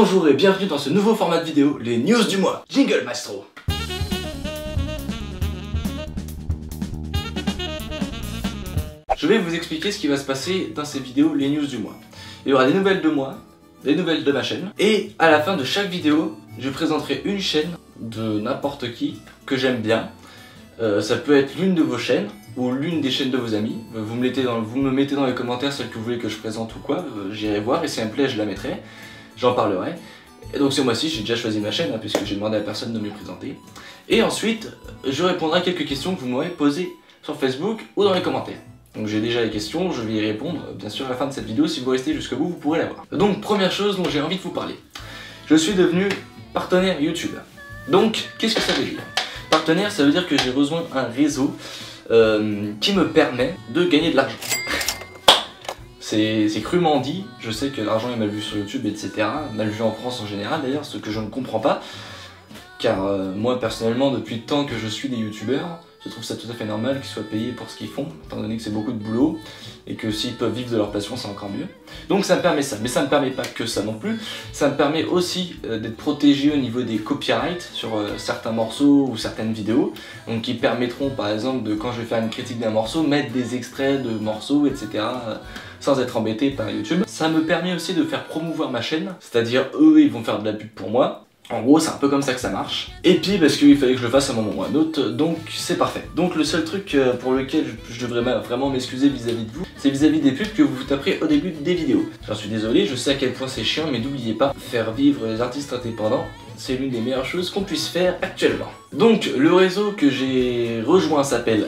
Bonjour et bienvenue dans ce nouveau format de vidéo, les news du mois. Jingle maestro. Je vais vous expliquer ce qui va se passer dans ces vidéos, les news du mois. Il y aura des nouvelles de moi, des nouvelles de ma chaîne, et à la fin de chaque vidéo, je présenterai une chaîne de n'importe qui que j'aime bien. Ça peut être l'une de vos chaînes ou l'une des chaînes de vos amis. Vous me mettez dans les commentaires celle que vous voulez que je présente ou quoi, j'irai voir et si elle me plaît je la mettrai, j'en parlerai. Et donc ce mois-ci j'ai déjà choisi ma chaîne puisque j'ai demandé à personne de me présenter. Et ensuite je répondrai à quelques questions que vous m'aurez posées sur Facebook ou dans les commentaires. Donc j'ai déjà les questions, je vais y répondre bien sûr à la fin de cette vidéo. Si vous restez jusqu'au bout vous pourrez la voir. Donc première chose dont j'ai envie de vous parler, je suis devenu partenaire YouTube. Donc qu'est-ce que ça veut dire? Partenaire, ça veut dire que j'ai rejoint un réseau qui me permet de gagner de l'argent. C'est crûment dit, je sais que l'argent est mal vu sur YouTube, etc. Mal vu en France en général d'ailleurs, ce que je ne comprends pas. Car moi personnellement, depuis le temps que je suis des youtubeurs, je trouve ça tout à fait normal qu'ils soient payés pour ce qu'ils font, étant donné que c'est beaucoup de boulot, et que s'ils peuvent vivre de leur passion, c'est encore mieux. Donc ça me permet ça, mais ça me permet pas que ça non plus, ça me permet aussi d'être protégé au niveau des copyrights sur certains morceaux ou certaines vidéos, donc qui permettront par exemple de, quand je vais faire une critique d'un morceau, mettre des extraits de morceaux, etc. Sans être embêté par YouTube. Ça me permet aussi de faire promouvoir ma chaîne, c'est-à-dire eux ils vont faire de la pub pour moi. En gros, c'est un peu comme ça que ça marche. Et puis, parce qu'il fallait que je le fasse à un moment ou à un autre, donc c'est parfait. Donc le seul truc pour lequel je devrais vraiment m'excuser vis-à-vis de vous, c'est vis-à-vis des pubs que vous vous taperez au début des vidéos. J'en suis désolé, je sais à quel point c'est chiant, mais n'oubliez pas, faire vivre les artistes indépendants, c'est l'une des meilleures choses qu'on puisse faire actuellement. Donc, le réseau que j'ai rejoint s'appelle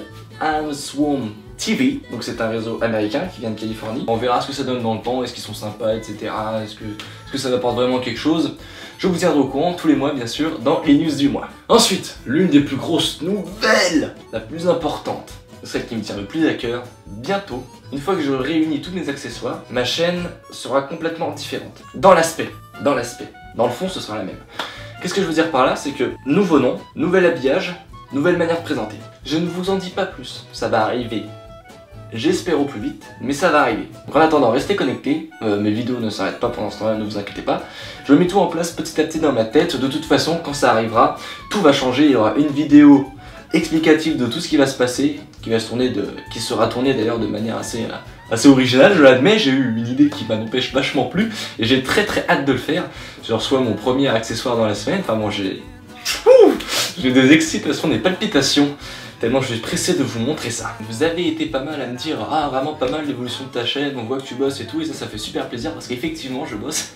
Swarm TV, donc c'est un réseau américain qui vient de Californie. On verra ce que ça donne dans le temps, est-ce qu'ils sont sympas, etc. Est-ce que ça apporte vraiment quelque chose. Je vous tiendrai au courant tous les mois, bien sûr, dans les news du mois. Ensuite, l'une des plus grosses nouvelles, la plus importante, celle qui me tient le plus à cœur, bientôt, une fois que je réunis tous mes accessoires, ma chaîne sera complètement différente. Dans l'aspect. Dans le fond, ce sera la même. Qu'est-ce que je veux dire par là? C'est que nouveau nom, nouvel habillage, nouvelle manière de présenter. Je ne vous en dis pas plus, ça va arriver. J'espère au plus vite, mais ça va arriver. Donc en attendant, restez connectés, mes vidéos ne s'arrêtent pas pendant ce temps-là, ne vous inquiétez pas. Je mets tout en place petit à petit dans ma tête, de toute façon, quand ça arrivera, tout va changer, il y aura une vidéo explicative de tout ce qui va se passer, qui sera tournée d'ailleurs de manière assez originale, je l'admets, j'ai eu une idée qui m'empêche vachement plus, et j'ai très hâte de le faire. Je reçois mon premier accessoire dans la semaine, enfin bon, j'ai des excitations, des palpitations, tellement je suis pressé de vous montrer ça. Vous avez été pas mal à me dire, ah vraiment pas mal l'évolution de ta chaîne, on voit que tu bosses et tout, et ça fait super plaisir parce qu'effectivement je bosse.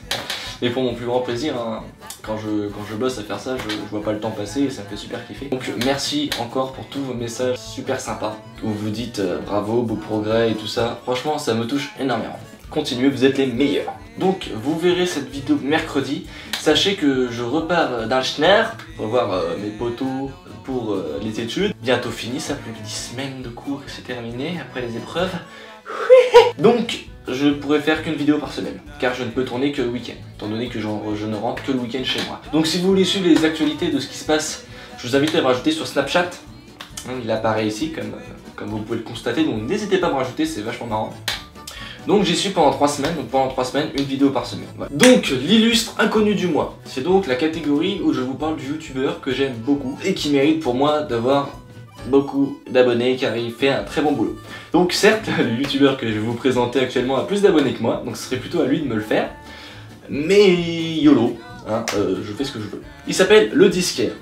Mais pour mon plus grand plaisir, hein, quand je bosse à faire ça, je vois pas le temps passer et ça me fait super kiffer. Donc merci encore pour tous vos messages super sympas, où vous dites bravo, beau progrès et tout ça. Franchement ça me touche énormément. Continuez, vous êtes les meilleurs. Donc vous verrez cette vidéo mercredi. Sachez que je repars d'un schner pour voir mes potos pour les études. Bientôt fini, ça plus que 10 semaines de cours et c'est terminé après les épreuves. Donc je pourrais faire qu'une vidéo par semaine, car je ne peux tourner que le week-end, étant donné que je ne rentre que le week-end chez moi. Donc si vous voulez suivre les actualités de ce qui se passe, je vous invite à me rajouter sur Snapchat. Il apparaît ici comme vous pouvez le constater, donc n'hésitez pas à me rajouter, c'est vachement marrant. Donc j'y suis pendant 3 semaines, donc pendant 3 semaines, une vidéo par semaine. Voilà. Donc l'illustre inconnu du mois, c'est donc la catégorie où je vous parle du youtubeur que j'aime beaucoup et qui mérite pour moi d'avoir beaucoup d'abonnés car il fait un très bon boulot. Donc certes, le youtubeur que je vais vous présenter actuellement a plus d'abonnés que moi, donc ce serait plutôt à lui de me le faire. Mais YOLO, hein, je fais ce que je veux. Il s'appelle Le Disquaire.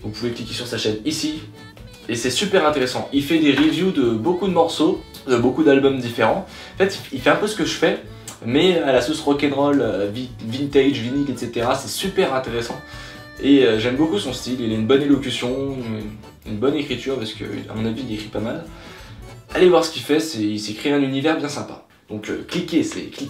Vous pouvez cliquer sur sa chaîne ici. Et c'est super intéressant, il fait des reviews de beaucoup de morceaux, de beaucoup d'albums différents. En fait, il fait un peu ce que je fais, mais à la sauce rock'n'roll, vintage, vinyle, etc. C'est super intéressant. Et j'aime beaucoup son style, il a une bonne élocution, une bonne écriture, parce que à mon avis il écrit pas mal. Allez voir ce qu'il fait, il s'est créé un univers bien sympa. Donc cliquez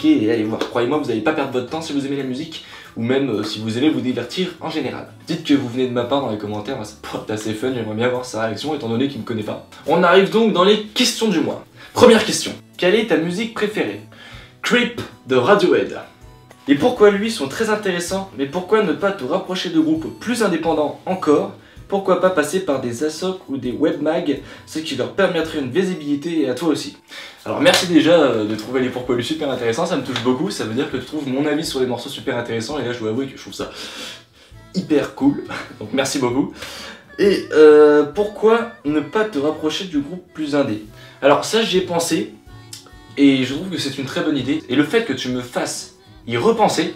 et allez voir. Croyez-moi, vous n'allez pas perdre votre temps si vous aimez la musique, ou même si vous aimez vous divertir en général. Dites que vous venez de ma part dans les commentaires, ça pourrait être assez fun, j'aimerais bien voir sa réaction étant donné qu'il ne me connaît pas. On arrive donc dans les questions du mois. Première question, quelle est ta musique préférée? Creep de Radiohead. Les pourquoi lui sont très intéressants, mais pourquoi ne pas te rapprocher de groupes plus indépendants encore, pourquoi pas passer par des ASOC ou des webmags, ce qui leur permettrait une visibilité et à toi aussi. Alors merci déjà de trouver les pourquoi lui super intéressants, ça me touche beaucoup, ça veut dire que tu trouves mon avis sur les morceaux super intéressants et là je dois avouer que je trouve ça hyper cool, donc merci beaucoup. Et pourquoi ne pas te rapprocher du groupe plus indé? Alors ça j'y ai pensé et je trouve que c'est une très bonne idée et le fait que tu me fasses y repenser,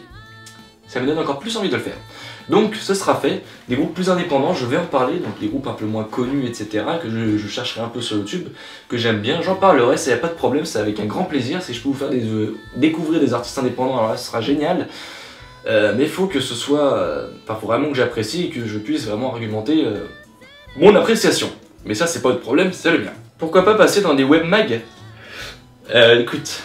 ça me donne encore plus envie de le faire. Donc ce sera fait, des groupes plus indépendants, je vais en parler, donc des groupes un peu moins connus, etc. que je chercherai un peu sur YouTube, que j'aime bien, j'en parlerai, ça y a pas de problème, c'est avec un grand plaisir, si je peux vous faire découvrir des artistes indépendants, alors là ce sera génial. Mais il faut que ce soit, faut vraiment que j'apprécie et que je puisse vraiment argumenter mon appréciation. Mais ça c'est pas votre problème, c'est le mien. Pourquoi pas passer dans des webmags? Écoute,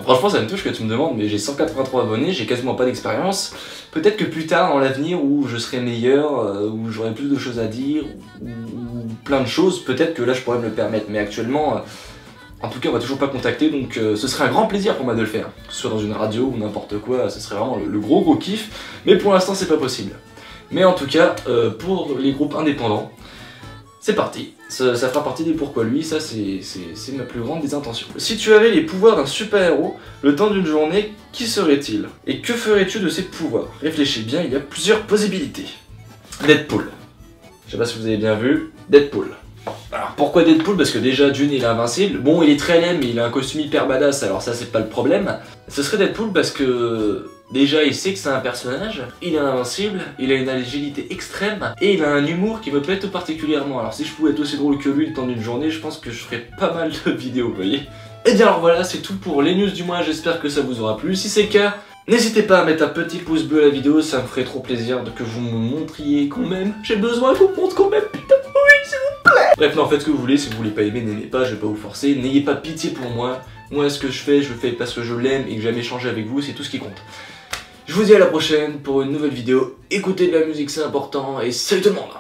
franchement ça me touche que tu me demandes, mais j'ai 183 abonnés, j'ai quasiment pas d'expérience. Peut-être que plus tard dans l'avenir où je serai meilleur, où j'aurai plus de choses à dire, ou plein de choses, peut-être que là je pourrais me le permettre. Mais actuellement, en tout cas on m'a toujours pas contacté, donc ce serait un grand plaisir pour moi de le faire. Que ce soit dans une radio ou n'importe quoi, ce serait vraiment le gros kiff, mais pour l'instant c'est pas possible. Mais en tout cas, pour les groupes indépendants, c'est parti, ça fera partie des pourquoi lui, ça c'est ma plus grande des intentions. Si tu avais les pouvoirs d'un super-héros, le temps d'une journée, qui serait-il? Et que ferais-tu de ces pouvoirs? Réfléchis bien, il y a plusieurs possibilités. Deadpool. Je sais pas si vous avez bien vu, Deadpool. Alors pourquoi Deadpool? Parce que déjà d'une il est invincible, bon il est très laid mais il a un costume hyper badass, alors ça c'est pas le problème. Ce serait Deadpool parce que déjà il sait que c'est un personnage, il est invincible, il a une agilité extrême et il a un humour qui me plaît tout particulièrement. Alors si je pouvais être aussi drôle que lui le temps d'une journée, je pense que je ferais pas mal de vidéos, vous voyez. Et bien alors voilà, c'est tout pour les news du mois, j'espère que ça vous aura plu. Si c'est le cas, n'hésitez pas à mettre un petit pouce bleu à la vidéo, ça me ferait trop plaisir que vous me montriez quand même. J'ai besoin que vous me montre quand même, putain, oui s'il vous plaît. Bref, non, faites ce que vous voulez, si vous voulez pas aimer, n'aimez pas, je vais pas vous forcer. N'ayez pas pitié pour moi, moi ce que je le fais parce que je l'aime et que j'aime échanger avec vous, c'est tout ce qui compte. Je vous dis à la prochaine pour une nouvelle vidéo, écoutez de la musique c'est important et salut tout le monde.